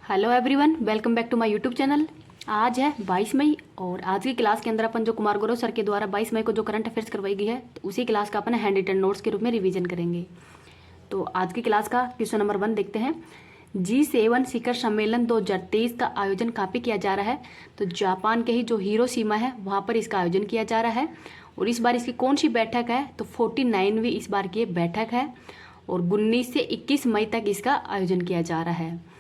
Hello everyone, welcome back to my YouTube channel. आज है 22 मई और आज की क्लास के अंदर अपन जो कुमार गौरव सर के द्वारा 22 मई को जो करंट अफेयर्स करवाई गई है तो उसी क्लास का अपन हैंड रिटन नोट्स के रूप में रिवीजन करेंगे। तो आज की क्लास का क्वेश्चन नंबर 1 देखते हैं। G7 शिखर सम्मेलन 2023 का आयोजन कहाँ पे किया जा रहा है? तो जापान के ही जो हिरोशिमा है वहाँ पर इसका आयोजन किया जा रहा है। और इस बार इसकी कौन सी बैठक है? तो 49वीं इस बार की बैठक है और 19 से 21 मई तक इसका आयोजन किया जा रहा है।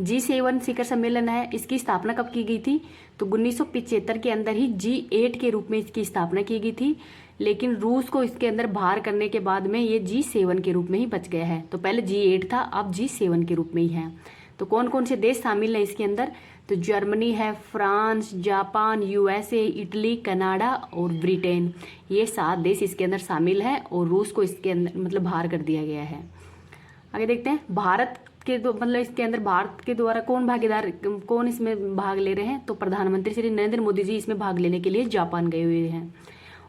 G7 शिखर सम्मेलन है, इसकी स्थापना कब की गई थी? तो 1975 के अंदर ही G8 के रूप में इसकी स्थापना की गई थी, लेकिन रूस को इसके अंदर बाहर करने के बाद में ये G7 के रूप में ही बच गया है। तो पहले G8 था, अब G7 के रूप में ही है। तो कौन कौन से देश शामिल हैं इसके अंदर? तो जर्मनी है, France, Japan, USA, Italy, Canada और ब्रिटेन, ये 7 देश इसके अंदर शामिल हैं और रूस को इसके अंदर मतलब बाहर कर दिया गया है। आगे देखते हैं भारत के इसके अंदर भारत के द्वारा कौन इसमें भाग ले रहे हैं? तो प्रधानमंत्री श्री नरेंद्र मोदी जी इसमें भाग लेने के लिए जापान गए हुए हैं।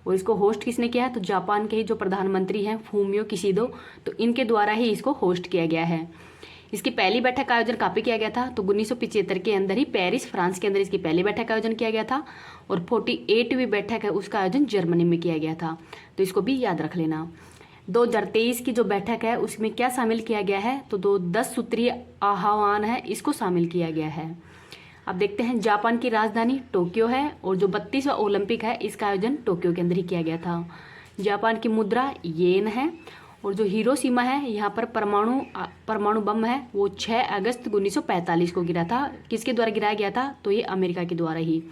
और इसको होस्ट किसने किया है? तो जापान के ही जो प्रधानमंत्री हैं फूमियो किशिदो, तो इनके द्वारा ही इसको होस्ट किया गया है। इसकी पहली बैठक का आयोजन कहाँ पे किया गया था? तो 1975 के अंदर ही पेरिस फ्रांस के अंदर इसकी पहली बैठक का आयोजन किया गया था। और 48वीं बैठक है उसका आयोजन जर्मनी में किया गया था, तो इसको भी याद रख लेना। 2023 की जो बैठक है उसमें क्या शामिल किया गया है? तो 10 सूत्रीय आह्वान है, इसको शामिल किया गया है। अब देखते हैं, जापान की राजधानी टोक्यो है और जो 32वां ओलंपिक है इसका आयोजन टोक्यो के अंदर ही किया गया था। जापान की मुद्रा येन है और जो हिरोशिमा है यहाँ पर परमाणु बम है वो 6 अगस्त 1945 को गिरा था। किसके द्वारा गिराया गया था? तो ये अमेरिका के द्वारा ही।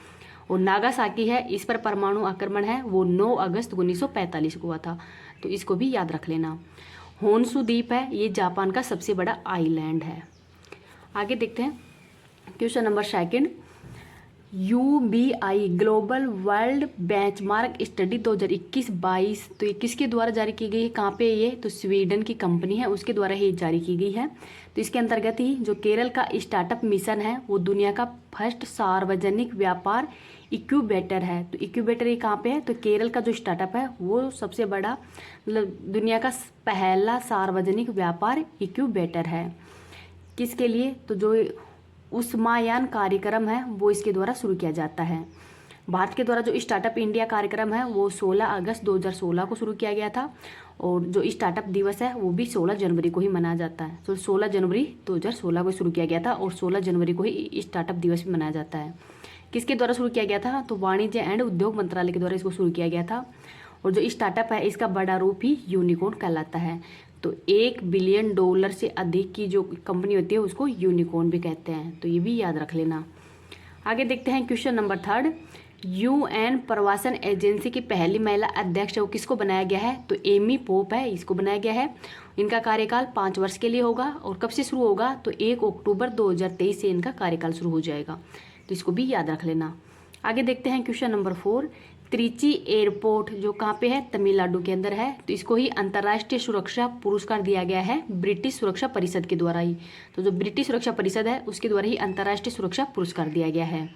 और नागासाकी है, इस पर परमाणु आक्रमण है वो 9 अगस्त 1945 को हुआ था, तो इसको भी याद रख लेना। होन्शु द्वीप है, ये जापान का सबसे बड़ा आइलैंड है। आगे देखते हैं question number 2। UBI global world benchmark study 2021-22, तो ये किसके द्वारा जारी की गई है? कहाँ पे ये? तो स्वीडन की कंपनी है उसके द्वारा ही जारी की गई है। तो इसके अंतर्गत ही जो केरल का स्टार्टअप मिशन है वो दुनिया का फर्स्ट सार्वजनिक व्यापार इक्यूबेटर है। तो इक्यूबेटर ये कहाँ पे है? तो केरल का जो स्टार्टअप है वो सबसे बड़ा मतलब दुनिया का पहला सार्वजनिक व्यापार इक्यूबेटर है। किसके लिए? तो जो उष्मायान कार्यक्रम है वो इसके द्वारा शुरू किया जाता है। भारत के द्वारा जो स्टार्टअप इंडिया कार्यक्रम है वो 16 अगस्त 2016 को शुरू किया गया था और जो स्टार्टअप दिवस है वो भी 16 जनवरी को ही मनाया जाता है। तो 16 जनवरी 2016 को शुरू किया गया था और 16 जनवरी को ही स्टार्टअप दिवस भी मनाया जाता है। किसके द्वारा शुरू किया गया था? तो वाणिज्य एंड उद्योग मंत्रालय के द्वारा इसको शुरू किया गया था। और जो स्टार्टअप है इसका बड़ा रूप ही यूनिकॉर्न कहलाता है। तो $1 बिलियन से अधिक की जो कंपनी होती है उसको यूनिकॉर्न भी कहते हैं, तो ये भी याद रख लेना। आगे देखते हैं क्वेश्चन नंबर 3। UN प्रवासन एजेंसी की पहली महिला अध्यक्ष वो किसको बनाया गया है? तो एमी पोप है, इसको बनाया गया है। इनका कार्यकाल 5 वर्ष के लिए होगा और कब से शुरू होगा? तो 1 अक्टूबर 2023 से इनका कार्यकाल शुरू हो जाएगा, तो इसको भी याद रख लेना। आगे देखते हैं क्वेश्चन नंबर 4। त्रिची एयरपोर्ट जो कहाँ पे है? तमिलनाडु के अंदर है, तो इसको ही अंतर्राष्ट्रीय सुरक्षा पुरस्कार दिया गया है ब्रिटिश सुरक्षा परिषद के द्वारा ही। तो जो ब्रिटिश सुरक्षा परिषद है उसके द्वारा ही अंतर्राष्ट्रीय सुरक्षा पुरस्कार दिया गया है।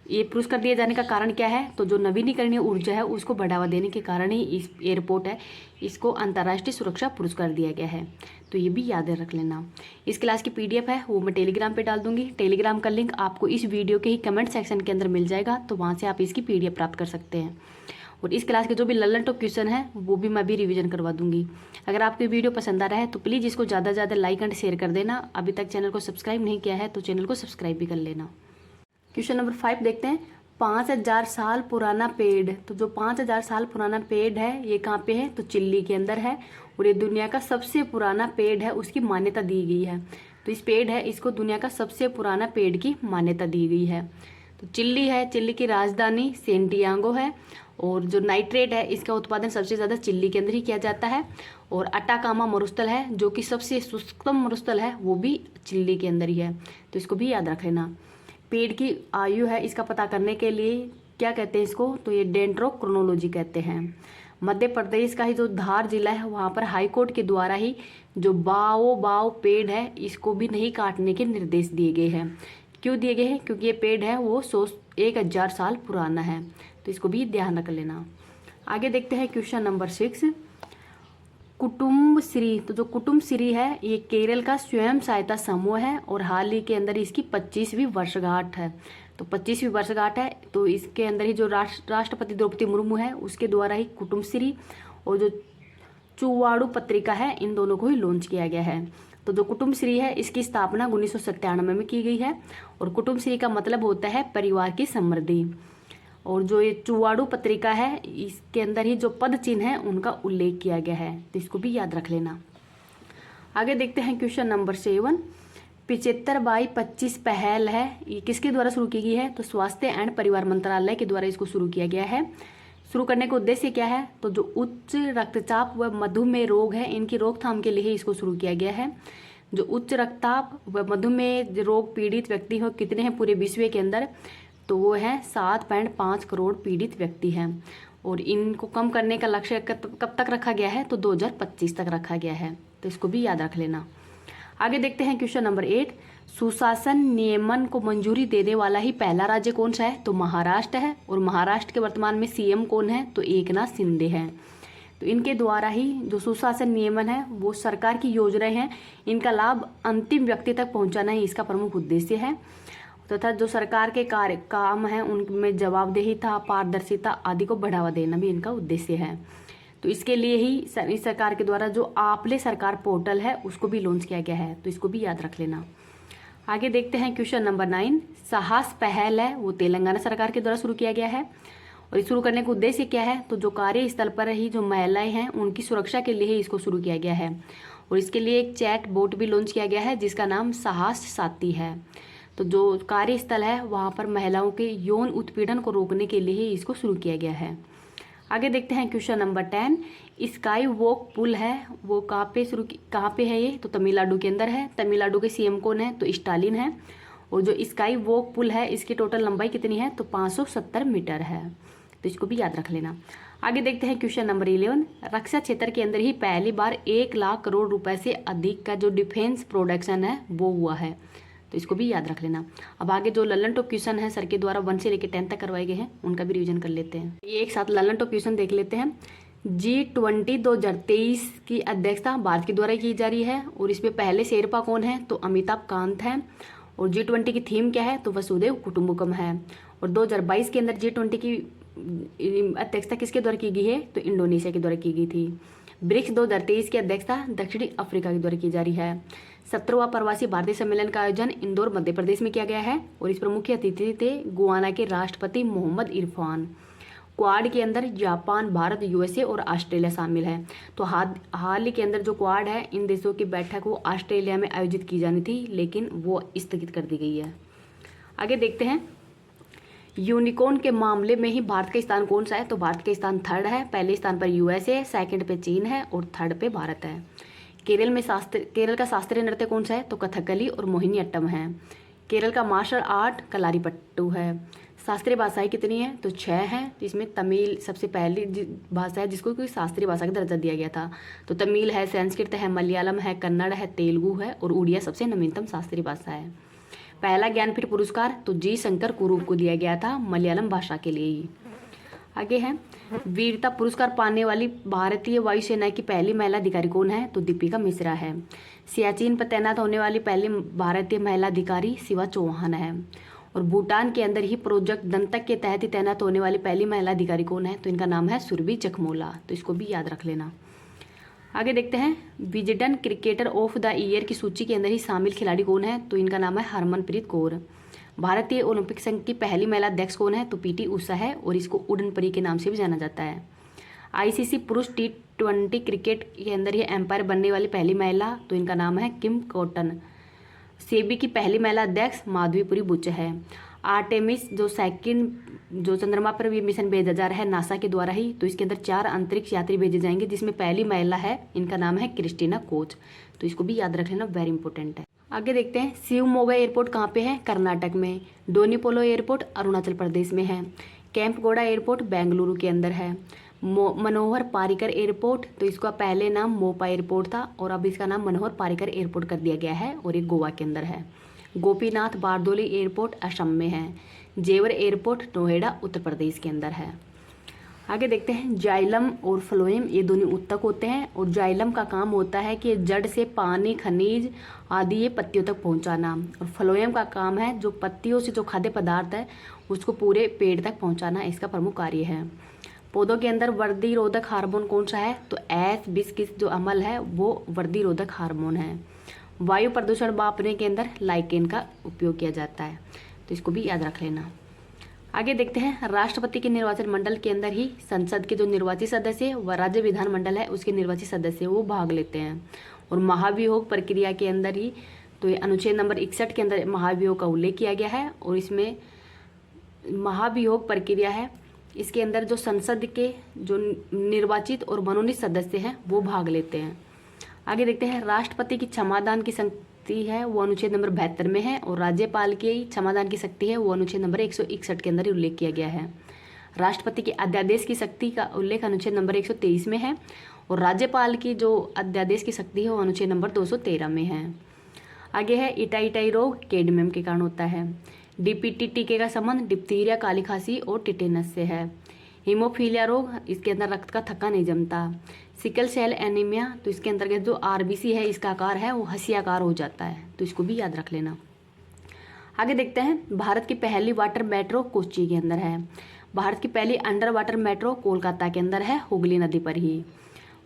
ये पुरस्कार दिए जाने का कारण क्या है? तो जो नवीनीकरणीय ऊर्जा है उसको बढ़ावा देने के कारण ही इस एयरपोर्ट है इसको अंतर्राष्ट्रीय सुरक्षा पुरस्कार दिया गया है, तो ये भी याद रख लेना। इस क्लास की PDF है वो मैं टेलीग्राम पे डाल दूंगी। टेलीग्राम का लिंक आपको इस वीडियो के ही कमेंट सेक्शन के अंदर मिल जाएगा, तो वहाँ से आप इसकी PDF प्राप्त कर सकते हैं। और इस क्लास के जो भी लल्लन टॉप क्वेश्चन है वो भी मैं भी रिवीजन करवा दूंगी। अगर आपको वीडियो पसंद आ रहा है तो प्लीज़ इसको ज़्यादा से ज़्यादा लाइक एंड शेयर कर देना। अभी तक चैनल को सब्सक्राइब नहीं किया है तो चैनल को सब्सक्राइब भी कर लेना। क्वेश्चन नंबर 5 देखते हैं। 5000 साल पुराना पेड़, तो जो 5000 साल पुराना पेड़ है ये कहाँ पे है? तो चिल्ली के अंदर है और ये दुनिया का सबसे पुराना पेड़ है, उसकी मान्यता दी गई है। तो इस पेड़ है इसको दुनिया का सबसे पुराना पेड़ की मान्यता दी गई है। तो चिल्ली है, चिल्ली की राजधानी सेंटियागो है और जो नाइट्रेट है इसका उत्पादन सबसे ज़्यादा चिल्ली के अंदर ही किया जाता है। और अटाकामा मरुस्थल है जो कि सबसे शुष्कतम मरुस्थल है वो भी चिल्ली के अंदर ही है, तो इसको भी याद रख लेना। पेड़ की आयु है इसका पता करने के लिए क्या कहते हैं इसको? तो ये डेंड्रोक्रोनोलॉजी कहते हैं। मध्य प्रदेश का ही जो धार जिला है वहाँ पर हाई कोर्ट के द्वारा ही जो बाओ पेड़ है इसको भी नहीं काटने के निर्देश दिए गए हैं। क्यों दिए गए हैं? क्योंकि ये पेड़ है वो 1000 साल पुराना है, तो इसको भी ध्यान रख लेना। आगे देखते हैं क्वेश्चन नंबर 6। कुटुंब श्री, तो जो कुटुंब श्री है ये केरल का स्वयं सहायता समूह है और हाल ही के अंदर इसकी 25वीं वर्षगांठ है। तो 25वीं वर्षगांठ है, तो इसके अंदर ही जो राष्ट्रपति द्रौपदी मुर्मू है उसके द्वारा ही कुटुंब श्री और जो चुवाड़ू पत्रिका है इन दोनों को ही लॉन्च किया गया है। तो जो कुटुंब श्री है इसकी स्थापना 1997 में की गई है और कुटुंब श्री का मतलब होता है परिवार की समृद्धि। और जो ये चुवाड़ू पत्रिका है इसके अंदर ही जो पद चिन्ह है उनका उल्लेख किया गया है, तो इसको भी याद रख लेना। आगे देखते हैं क्वेश्चन नंबर 7। 75/25 पहल है, ये किसके द्वारा शुरू की गई है? तो स्वास्थ्य एंड परिवार मंत्रालय के द्वारा इसको शुरू किया गया है। शुरू करने का उद्देश्य क्या है? तो जो उच्च रक्तचाप व मधुमेह रोग है इनकी रोकथाम के लिए इसको शुरू किया गया है। जो उच्च रक्तचाप व मधुमेह रोग पीड़ित व्यक्ति हो कितने हैं पूरे विश्व के अंदर? तो वो है 7.5 करोड़ पीड़ित व्यक्ति हैं और इनको कम करने का लक्ष्य कब तक रखा गया है? तो 2025 तक रखा गया है, तो इसको भी याद रख लेना। आगे देखते हैं क्वेश्चन नंबर 8। सुशासन नियमन को मंजूरी देने वाला ही पहला राज्य कौन सा है? तो महाराष्ट्र है और महाराष्ट्र के वर्तमान में सीएम कौन है? तो एकनाथ शिंदे हैं। तो इनके द्वारा ही जो सुशासन नियमन है वो सरकार की योजनाएं हैं, इनका लाभ अंतिम व्यक्ति तक पहुंचाना ही इसका प्रमुख उद्देश्य है तथा जो सरकार के कार्य काम है उनमें जवाबदेहिता, पारदर्शिता आदि को बढ़ावा देना भी इनका उद्देश्य है। तो इसके लिए ही इस सरकार के द्वारा जो आपले सरकार पोर्टल है उसको भी लॉन्च किया गया है, तो इसको भी याद रख लेना। आगे देखते हैं क्वेश्चन नंबर 9। साहस पहल है वो तेलंगाना सरकार के द्वारा शुरू किया गया है और शुरू करने का उद्देश्य क्या है? तो जो कार्यस्थल पर ही जो महिलाएं हैं उनकी सुरक्षा के लिए ही इसको शुरू किया गया है और इसके लिए एक चैट बोट भी लॉन्च किया गया है जिसका नाम साहस साथी है। तो जो कार्यस्थल है वहाँ पर महिलाओं के यौन उत्पीड़न को रोकने के लिए ही इसको शुरू किया गया है। आगे देखते हैं क्वेश्चन नंबर 10। स्काई वॉक पुल है वो कहाँ पे है? ये तो तमिलनाडु के अंदर है। तमिलनाडु के सीएम कौन है? तो स्टालिन है और जो स्काई वॉक पुल है इसकी टोटल लंबाई कितनी है? तो 570 मीटर है, तो इसको भी याद रख लेना। आगे देखते हैं क्वेश्चन नंबर 11। रक्षा क्षेत्र के अंदर ही पहली बार 1 लाख करोड़ रुपए से अधिक का जो डिफेंस प्रोडक्शन है वो हुआ है, तो इसको भी याद रख लेना। अब आगे जो ललन टॉप क्वेश्चन है सर के द्वारा 1 से लेकर 10 तक करवाए गए हैं उनका भी रिवीजन कर लेते हैं। ये एक साथ ललन टॉप क्वेश्चन देख लेते हैं। G20 2023 की अध्यक्षता भारत के द्वारा की जा रही है और इसमें पहले शेरपा कौन है? तो अमिताभ कांत है और G20 की थीम क्या है? तो वसुधैव कुटुंबकम है। और 2022 के अंदर G20 की अध्यक्षता किसके द्वारा की गई है? तो इंडोनेशिया के द्वारा की गई थी। ब्रिक्स 2023 की अध्यक्षता दक्षिणी अफ्रीका के द्वारा की जा रही है। 17वां प्रवासी भारतीय सम्मेलन का आयोजन इंदौर मध्य प्रदेश में किया गया है और इस पर मुख्य अतिथि थे गुयाना के राष्ट्रपति मोहम्मद इरफान। क्वाड के अंदर जापान, भारत, यूएसए और ऑस्ट्रेलिया शामिल है। तो हाल ही के अंदर जो क्वाड है इन देशों की बैठक वो ऑस्ट्रेलिया में आयोजित की जानी थी लेकिन वो स्थगित कर दी गई है। आगे देखते हैं यूनिकॉर्न के मामले में ही भारत का स्थान कौन सा है? तो भारत का स्थान 3rd है। पहले स्थान पर यूएसए, 2nd पे चीन है और 3rd पे भारत है। केरल का शास्त्रीय नृत्य कौन सा है? तो कथकली और मोहिनी अट्टम है। केरल का मार्शल आर्ट कलारीपट्टू है। शास्त्रीय भाषाएं कितनी है? तो 6 हैं, जिसमें तमिल सबसे पहली भाषा है जिसको कोई शास्त्रीय भाषा का दर्जा दिया गया था। तो तमिल है, संस्कृत है, मलयालम है, कन्नड़ है, तेलुगु है और उड़िया सबसे नवीनतम शास्त्रीय भाषा है। पहला ज्ञानपीठ पुरस्कार तो जी शंकर कुरूप को दिया गया था मलयालम भाषा के लिए ही। आगे है वीरता पुरस्कार पाने वाली भारतीय वायुसेना की पहली महिला अधिकारी कौन है? तो दीपिका मिश्रा है। सियाचिन पर तैनात होने वाली पहली भारतीय महिला अधिकारी शिवा चौहान है। और भूटान के अंदर ही प्रोजेक्ट दंतक के तहत ही तैनात होने वाली पहली महिला अधिकारी कौन है? तो इनका नाम है सुरभि चकमोला, तो इसको भी याद रख लेना। आगे देखते हैं Wisden cricketer of the year की सूची के अंदर ही शामिल खिलाड़ी कौन है? तो इनका नाम है हरमनप्रीत कौर। भारतीय ओलंपिक संघ की पहली महिला अध्यक्ष कौन है? तो पीटी उषा है और इसको उड़न परी के नाम से भी जाना जाता है। आईसीसी पुरुष T20 क्रिकेट के अंदर ही एम्पायर बनने वाली पहली महिला तो इनका नाम है किम कॉटन। सेबी की पहली महिला अध्यक्ष माधवीपुरी बुच है। आर्टेमिस जो चंद्रमा पर भी मिशन भेजा जा रहा है नासा के द्वारा ही, तो इसके अंदर 4 अंतरिक्ष यात्री भेजे जाएंगे जिसमें पहली महिला है, इनका नाम है क्रिस्टीना कोच, तो इसको भी याद रख लेना, वेरी इंपॉर्टेंट है। आगे देखते हैं शिवमोगा एयरपोर्ट कहाँ पे है? कर्नाटक में। डोनीपोलो एयरपोर्ट अरुणाचल प्रदेश में है। कैंपगोड़ा एयरपोर्ट बेंगलुरु के अंदर है। मनोहर पारिकर एयरपोर्ट तो इसका पहले नाम मोपा एयरपोर्ट था और अब इसका नाम मनोहर पारिकर एयरपोर्ट कर दिया गया है और ये गोवा के अंदर है। गोपीनाथ बारदोली एयरपोर्ट असम में है। जेवर एयरपोर्ट नोएडा उत्तर प्रदेश के अंदर है। आगे देखते हैं जाइलम और फ्लोएम, ये दोनों उत्तक होते हैं। और जाइलम का काम होता है कि जड़ से पानी, खनिज आदि ये पत्तियों तक पहुंचाना। और फ्लोएम का काम है जो पत्तियों से जो खाद्य पदार्थ है उसको पूरे पेड़ तक पहुंचाना, इसका प्रमुख कार्य है। पौधों के अंदर वृद्धि रोधक हार्मोन कौन सा है? तो S20 जो अम्ल है वो वृद्धि रोधक हार्मोन है। वायु प्रदूषण मापने के अंदर लाइकेन का उपयोग किया जाता है, तो इसको भी याद रख लेना। आगे देखते हैं राष्ट्रपति के निर्वाचन मंडल के अंदर ही संसद के जो निर्वाचित सदस्य व राज्य विधानमंडल है उसके निर्वाचित सदस्य वो भाग लेते हैं। और महाभियोग प्रक्रिया के अंदर ही, तो ये अनुच्छेद नंबर 61 के अंदर महाभियोग का उल्लेख किया गया है। और इसमें महाभियोग प्रक्रिया है, इसके अंदर जो संसद के जो निर्वाचित और मनोनीत सदस्य हैं वो भाग लेते हैं। आगे देखते हैं राष्ट्रपति की क्षमादान की शक्ति है वो अनुच्छेद नंबर 72 में है। और राज्यपाल की क्षमादान की शक्ति है वो अनुच्छेद नंबर 161 के अंदर ही उल्लेख किया गया है। राष्ट्रपति के अध्यादेश की शक्ति का उल्लेख अनुच्छेद नंबर 123 में है। और राज्यपाल की जो अध्यादेश की शक्ति है वो अनुच्छेद नंबर 213 में है। आगे है इटाई रोग कैडमियम के कारण होता है। डीपीटी टीके का संबंध डिप्थीरिया, काली खांसी और टिटेनस से है। हीमोफीलिया रोग, इसके अंदर रक्त का थक्का नहीं जमता। सिकल सेल एनीमिया, तो इसके अंतर्गत जो आरबीसी है इसका आकार है वो हंसियाकार हो जाता है, तो इसको भी याद रख लेना। आगे देखते हैं भारत की पहली वाटर मेट्रो कोच्चि के अंदर है। भारत की पहली अंडर वाटर मेट्रो कोलकाता के अंदर है, हुगली नदी पर ही।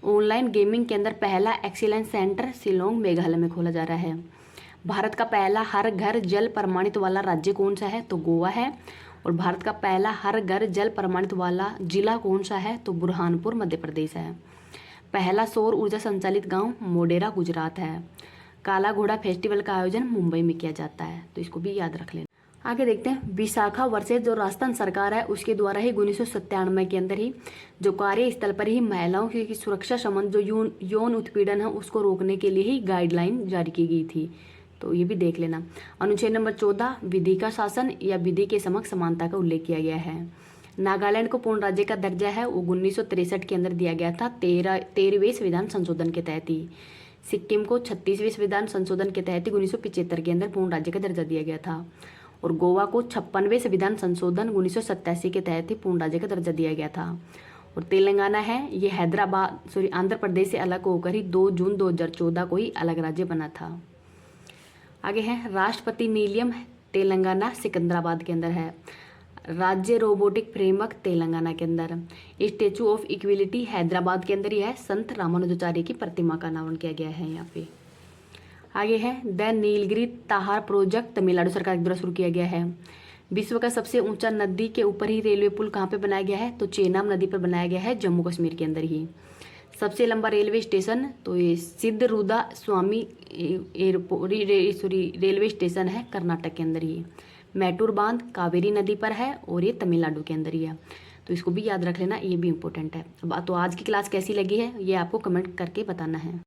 ऑनलाइन गेमिंग के अंदर पहला एक्सीलेंस सेंटर शिलोंग मेघालय में खोला जा रहा है। भारत का पहला हर घर जल प्रमाणित वाला राज्य कौन सा है? तो गोवा है। और भारत का पहला हर घर जल प्रमाणित वाला जिला कौन सा है? तो बुरहानपुर मध्य प्रदेश है। पहला सौर ऊर्जा संचालित गांव मोडेरा गुजरात है। काला घोड़ा फेस्टिवल का आयोजन मुंबई में किया जाता है, तो इसको भी याद रख लेना। आगे देखते हैं विशाखा वर्सेस जो राजस्थान सरकार है उसके द्वारा ही 1997 के अंदर ही जो कार्यस्थल पर ही महिलाओं की सुरक्षा संबंध जो यौन उत्पीड़न है उसको रोकने के लिए ही गाइडलाइन जारी की गई थी, तो ये भी देख लेना। अनुच्छेद नंबर 14 विधि का शासन या विधि के समक्ष समानता का उल्लेख किया गया है। नागालैंड को पूर्ण राज्य का दर्जा है वो 1963 के अंदर दिया गया था 13वें संविधान संशोधन के तहत ही। सिक्किम को 36वें संविधान संशोधन के तहत 1975 के अंदर पूर्ण राज्य का दर्जा दिया गया था। और गोवा को 56वें संविधान संशोधन 1987 के तहत ही पूर्ण राज्य का दर्जा दिया गया था। और तेलंगाना है ये आंध्र प्रदेश से अलग होकर ही 2 जून 2014 को ही अलग राज्य बना था। आगे है राष्ट्रपति निलयम तेलंगाना सिकंदराबाद के अंदर है। राज्य रोबोटिक फ्रेमवर्क तेलंगाना के अंदर। स्टेचू ऑफ इक्विलिटी हैदराबाद के अंदर ही है। संत रामानुजाचार्य की प्रतिमा का अनावरण किया गया है यहाँ पे। आगे है द नीलगिरी ताहार प्रोजेक्ट तमिलनाडु सरकार के द्वारा शुरू किया गया है। विश्व का सबसे ऊंचा नदी के ऊपर ही रेलवे पुल कहाँ पे बनाया गया है? तो चेनाब नदी पर बनाया गया है, जम्मू कश्मीर के अंदर ही। सबसे लंबा रेलवे स्टेशन तो ये सिद्धरूदा स्वामी रेलवे स्टेशन है, कर्नाटक के अंदर ही। मैटूर बांध कावेरी नदी पर है और ये तमिलनाडु के अंदर ही है, तो इसको भी याद रख लेना, ये भी इंपॉर्टेंट है। अब तो आज की क्लास कैसी लगी है ये आपको कमेंट करके बताना है।